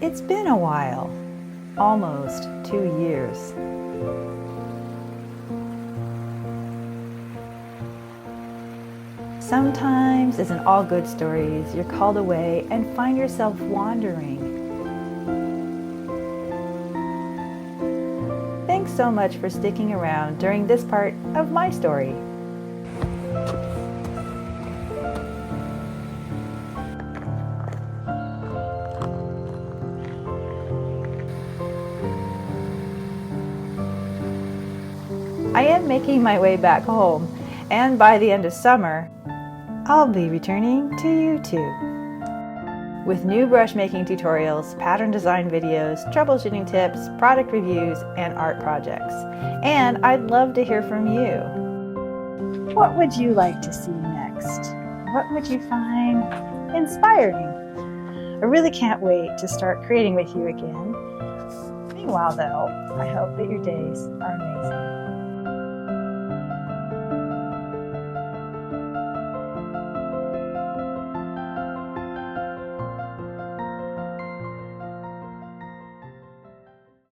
It's been a while, almost 2 years. Sometimes, as in all good stories, you're called away and find yourself wandering. Thanks so much for sticking around during this part of my story. I am making my way back home, and by the end of summer, I'll be returning to YouTube with new brush making tutorials, pattern design videos, troubleshooting tips, product reviews, and art projects. And I'd love to hear from you. What would you like to see next? What would you find inspiring? I really can't wait to start creating with you again. Meanwhile, though, I hope that your days are amazing.